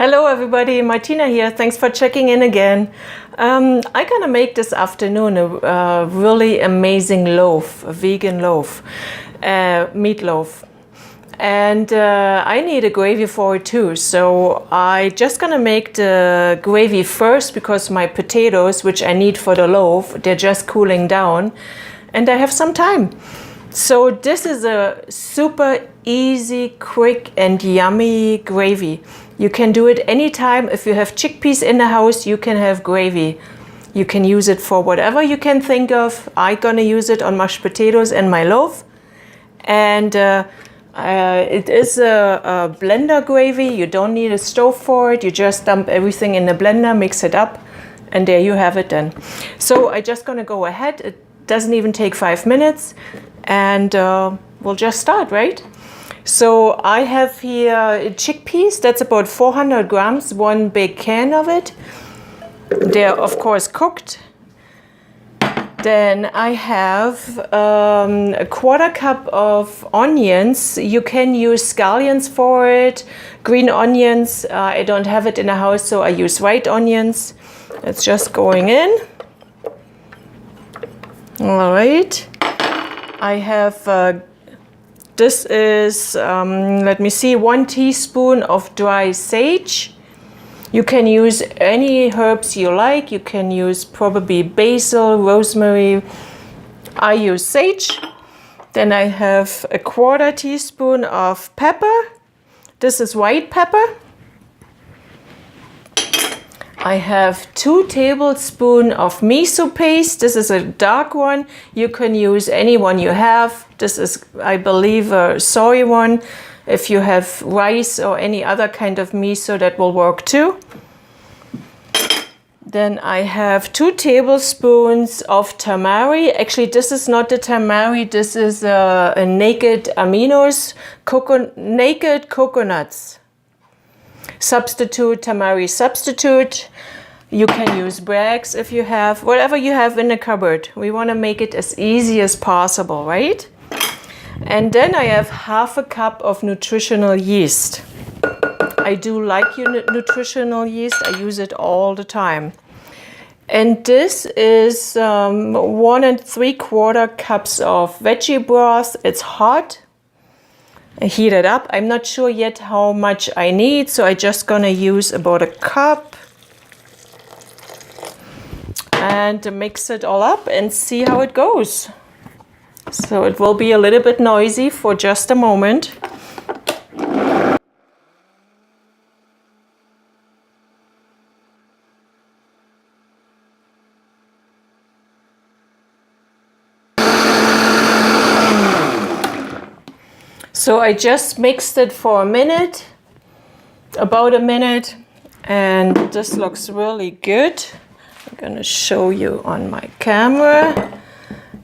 Hello everybody, Martina here. Thanks for checking in again. I'm gonna make this afternoon a really amazing loaf, a vegan loaf, meatloaf. And I need a gravy for it too. So I just gonna make the gravy first because my potatoes, which I need for the loaf, they're just cooling down and I have some time. So this is a super easy, quick and yummy gravy. You can do it anytime. If you have chickpeas in the house, you can have gravy. You can use it for whatever you can think of. I'm gonna use it on mashed potatoes and my loaf. And it is a blender gravy. You don't need a stove for it. You just dump everything in the blender, mix it up, and there you have it then. So I'm just gonna go ahead. It doesn't even take 5 minutes. And we'll just start, right? So I have here chickpeas, that's about 400 grams, one big can of it. They're of course cooked. Then I have a quarter cup of onions. You can use scallions for it, green onions. I don't have it in the house, so I use white onions. It's just going in. All right. I have, this is, let me see, 1 teaspoon of dry sage. You can use any herbs you like. You can use probably basil, rosemary. I use sage. Then I have a 1/4 teaspoon of pepper. This is white pepper. I have 2 tablespoons of miso paste. This is a dark one. You can use any one you have. This is, I believe, a soy one. If you have rice or any other kind of miso, that will work too. Then I have 2 tablespoons of tamari. Actually, this is not the tamari. This is a naked aminos, naked coconuts. Substitute, tamari substitute. You can use Bragg's if you have, whatever you have in the cupboard. We want to make it as easy as possible, right? And then I have 1/2 cup of nutritional yeast. I do like nutritional yeast. I use it all the time. And this is 1 3/4 cups of veggie broth. It's hot. I heat it up. I'm not sure yet how much I need, so I'm just gonna use about 1 cup and mix it all up and see how it goes. So it will be a little bit noisy for just a moment. So I just mixed it for a minute, about a minute, and this looks really good. I'm gonna show you on my camera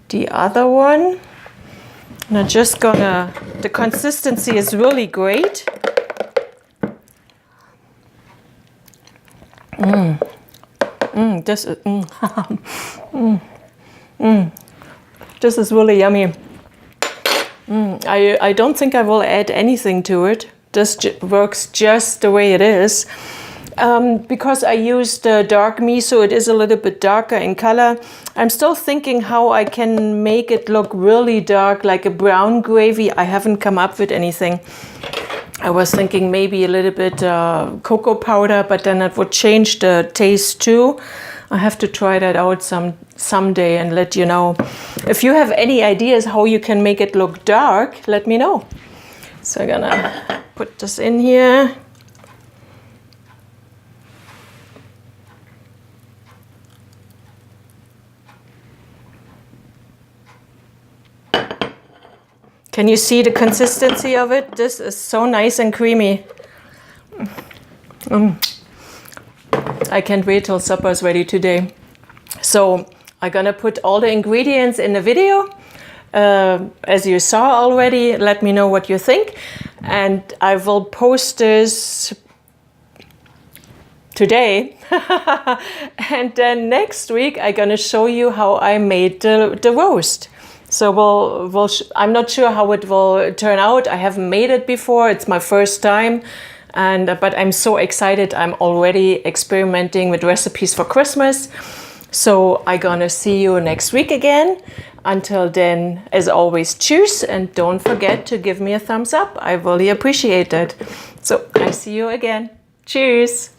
the other one. And I'm just gonna, the consistency is really great. This is, this is really yummy. I don't think I will add anything to it. This works just the way it is. Because I used dark miso, it is a little bit darker in color. I'm still thinking how I can make it look really dark, like a brown gravy. I haven't come up with anything. I was thinking maybe a little bit cocoa powder, but then it would change the taste too. I have to try that out someday and let you know. If you have any ideas how you can make it look dark, let me know. So I'm gonna put this in here. Can you see the consistency of it? This is so nice and creamy. I can't wait till supper is ready today. So I'm gonna put all the ingredients in the video. As you saw already, let me know what you think. And I will post this today. And then next week, I'm gonna show you how I made the roast. So I'm not sure how it will turn out. I haven't made it before. It's my first time. But I'm so excited. I'm already experimenting with recipes for Christmas. So I'm gonna see you next week again. Until then, as always, cheers, and don't forget to give me a thumbs up. I really appreciate it. So I see you again. Cheers.